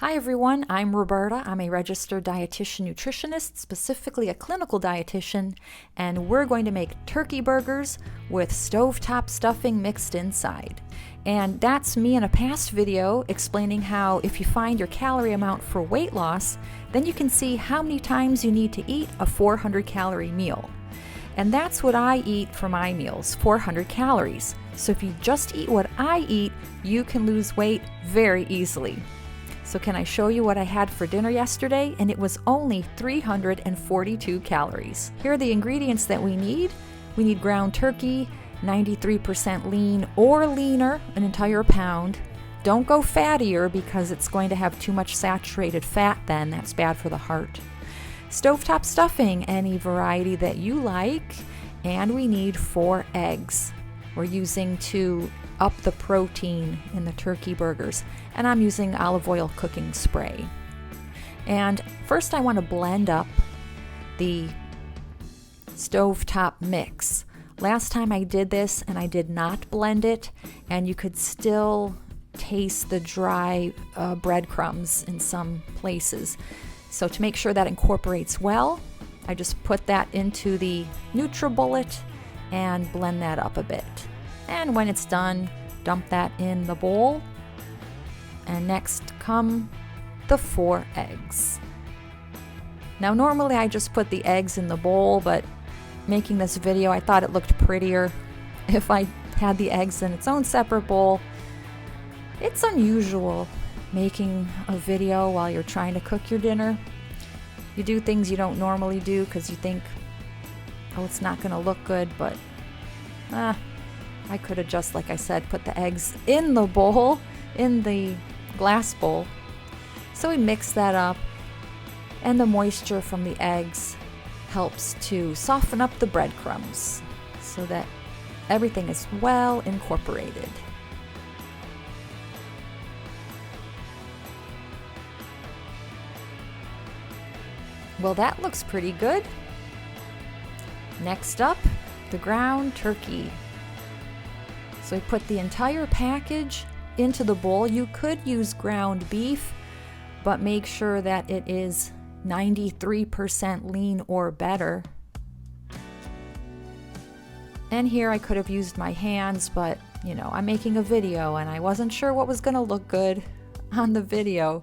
Hi everyone, I'm Roberta. I'm a registered dietitian nutritionist, specifically a clinical dietitian, and we're going to make turkey burgers with stovetop stuffing mixed inside. And that's me in a past video explaining how if you find your calorie amount for weight loss, then you can see how many times you need to eat a 400 calorie meal. And that's what I eat for my meals, 400 calories. So if you just eat what I eat, you can lose weight very easily. So can I show you what I had for dinner yesterday? And it was only 342 calories. Here are the ingredients that we need. We need ground turkey, 93% lean or leaner, an entire pound. Don't go fattier because it's going to have too much saturated fat then. That's bad for the heart. Stovetop stuffing, any variety that you like. And we need 4 eggs. We're using to up the protein in the turkey burgers, and I'm using olive oil cooking spray. And first I want to blend up the stovetop mix. Last time I did this and I did not blend it, and you could still taste the dry breadcrumbs in some places. So to make sure that incorporates well, I just put that into the NutriBullet and blend that up a bit. And when it's done, dump that in the bowl. And next come the 4 eggs. Now normally I just put the eggs in the bowl, but making this video I thought it looked prettier if I had the eggs in its own separate bowl. It's unusual making a video while you're trying to cook your dinner. You do things you don't normally do because you think, oh, it's not going to look good, but I could have just, like I said, put the eggs in the bowl, in the glass bowl. So we mix that up, and the moisture from the eggs helps to soften up the breadcrumbs so that everything is well incorporated. Well, that looks pretty good. Next up, the ground turkey. So we put the entire package into the bowl. You could use ground beef, but make sure that it is 93% lean or better. And here I could have used my hands, but I'm making a video and I wasn't sure what was going to look good on the video.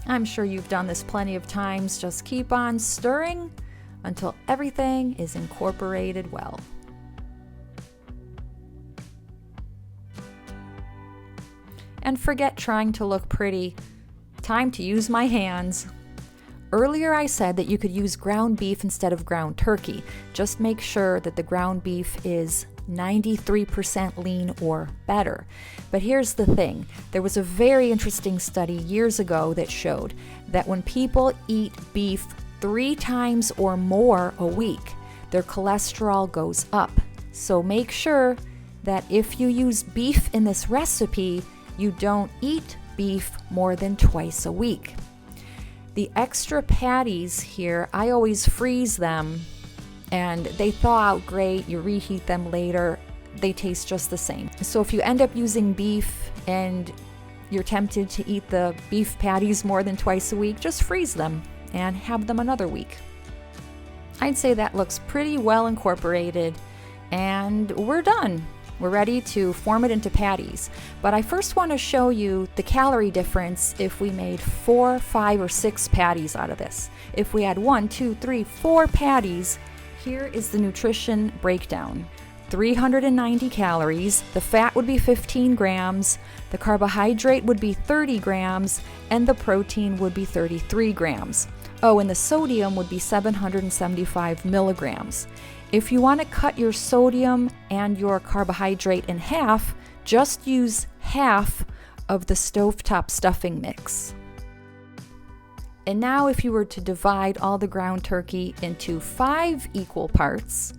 I'm sure you've done this plenty of times. Just keep on stirring until everything is incorporated well. And forget trying to look pretty. Time to use my hands. Earlier I said that you could use ground beef instead of ground turkey. Just make sure that the ground beef is 93% lean or better. But here's the thing. There was a very interesting study years ago that showed that when people eat beef 3 times or more a week, their cholesterol goes up. So make sure that if you use beef in this recipe, you don't eat beef more than twice a week. The extra patties here, I always freeze them, and they thaw out great. You reheat them later, they taste just the same. So if you end up using beef and you're tempted to eat the beef patties more than twice a week, just freeze them and have them another week. I'd say that looks pretty well incorporated, and we're done. We're ready to form it into patties. But I first want to show you the calorie difference if we made 4, 5, or 6 patties out of this. If we had 1, 2, 3, 4 patties, here is the nutrition breakdown. 390 calories, the fat would be 15 grams, the carbohydrate would be 30 grams, and the protein would be 33 grams. Oh, and the sodium would be 775 milligrams. If you want to cut your sodium and your carbohydrate in half, just use half of the stovetop stuffing mix. And now if you were to divide all the ground turkey into 5 equal parts,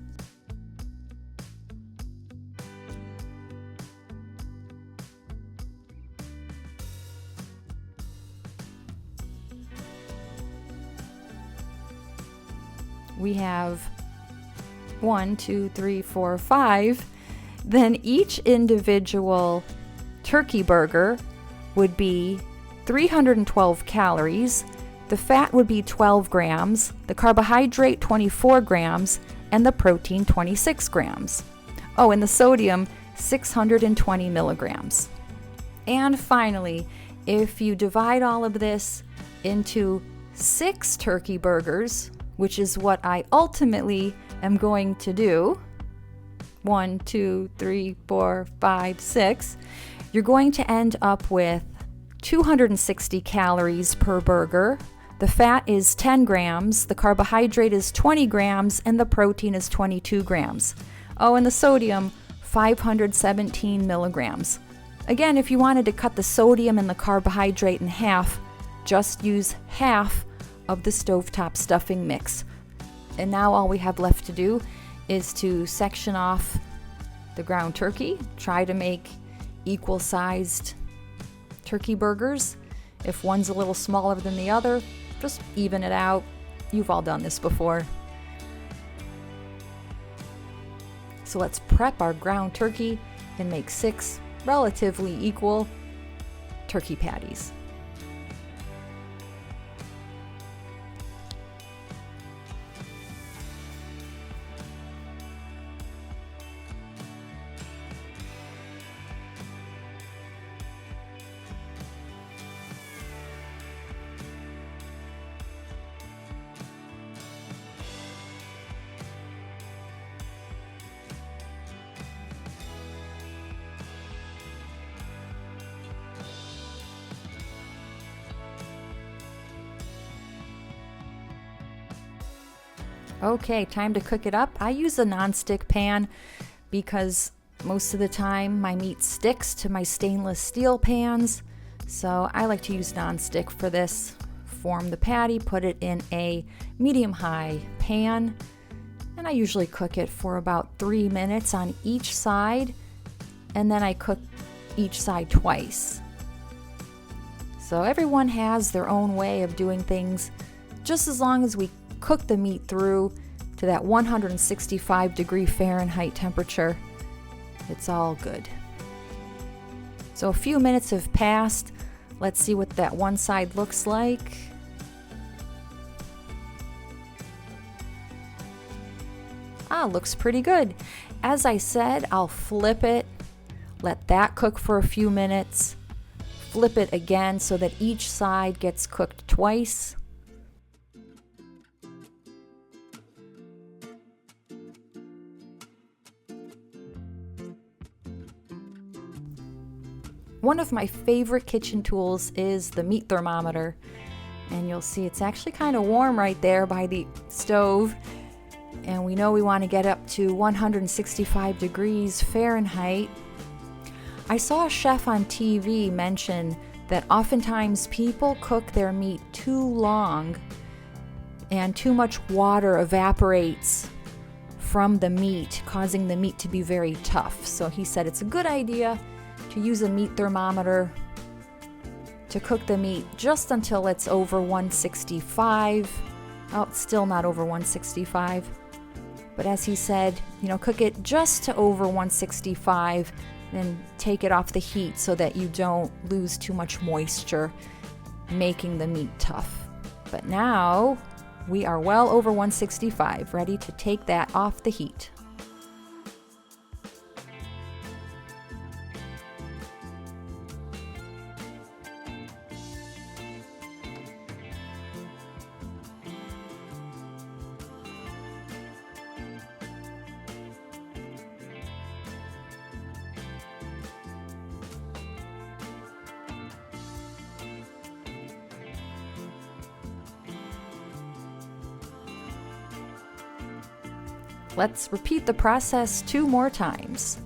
we have 1, 2, 3, 4, 5, Then each individual turkey burger would be 312 calories, the fat would be 12 grams, the carbohydrate 24 grams, and the protein 26 grams. Oh, and the sodium 620 milligrams. And finally, if you divide all of this into 6 turkey burgers, which is what I ultimately am going to do, 1, 2, 3, 4, 5, 6, you're going to end up with 260 calories per burger. The fat is 10 grams, the carbohydrate is 20 grams, and the protein is 22 grams. Oh, and the sodium, 517 milligrams. Again, if you wanted to cut the sodium and the carbohydrate in half, just use half of the stovetop stuffing mix. And now all we have left to do is to section off the ground turkey, try to make equal-sized turkey burgers. If one's a little smaller than the other, just even it out. You've all done this before. So let's prep our ground turkey and make 6 relatively equal turkey patties. Okay, time to cook it up. I use a nonstick pan because most of the time my meat sticks to my stainless steel pans. So I like to use nonstick for this. Form the patty, put it in a medium-high pan, and I usually cook it for about 3 minutes on each side, and then I cook each side twice. So everyone has their own way of doing things, just as long as we cook the meat through to that 165 degree Fahrenheit temperature. It's all good. So a few minutes have passed. Let's see what that one side looks like. Looks pretty good. As I said, I'll flip it, let that cook for a few minutes, flip it again so that each side gets cooked twice. One of my favorite kitchen tools is the meat thermometer, and you'll see it's actually kind of warm right there by the stove, and we know we want to get up to 165 degrees Fahrenheit. I saw a chef on TV mention that oftentimes people cook their meat too long and too much water evaporates from the meat, causing the meat to be very tough. So he said it's a good idea to use a meat thermometer to cook the meat just until it's over 165. Oh, it's still not over 165. But as he said, cook it just to over 165, then take it off the heat so that you don't lose too much moisture, making the meat tough. But now we are well over 165, ready to take that off the heat. Let's repeat the process 2 more times.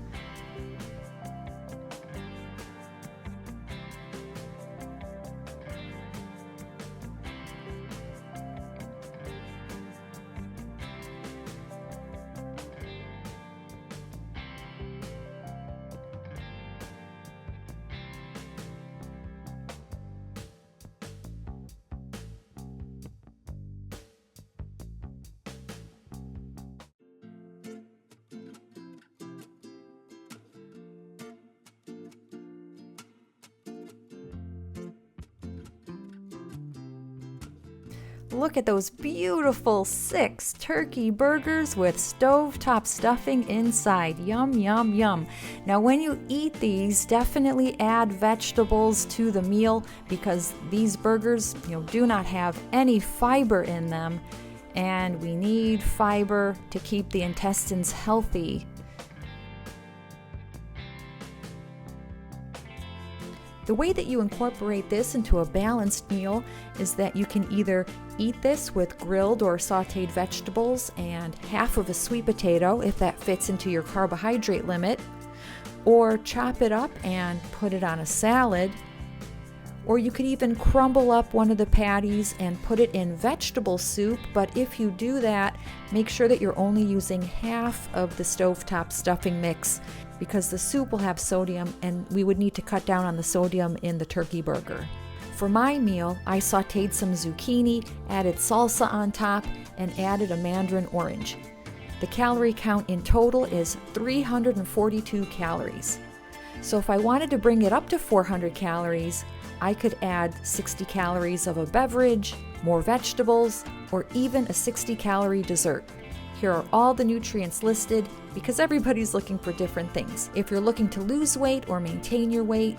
Look at those beautiful 6 turkey burgers with stovetop stuffing inside. Yum, yum, yum. Now when you eat these, definitely add vegetables to the meal because these burgers, do not have any fiber in them, and we need fiber to keep the intestines healthy. The way that you incorporate this into a balanced meal is that you can either eat this with grilled or sautéed vegetables and half of a sweet potato if that fits into your carbohydrate limit, or chop it up and put it on a salad, or you could even crumble up one of the patties and put it in vegetable soup, but if you do that, make sure that you're only using half of the stovetop stuffing mix because the soup will have sodium and we would need to cut down on the sodium in the turkey burger. For my meal, I sautéed some zucchini, added salsa on top, and added a mandarin orange. The calorie count in total is 342 calories. So if I wanted to bring it up to 400 calories, I could add 60 calories of a beverage, more vegetables, or even a 60-calorie dessert. Here are all the nutrients listed because everybody's looking for different things. If you're looking to lose weight or maintain your weight,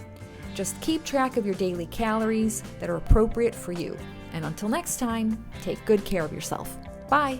just keep track of your daily calories that are appropriate for you. And until next time, take good care of yourself. Bye!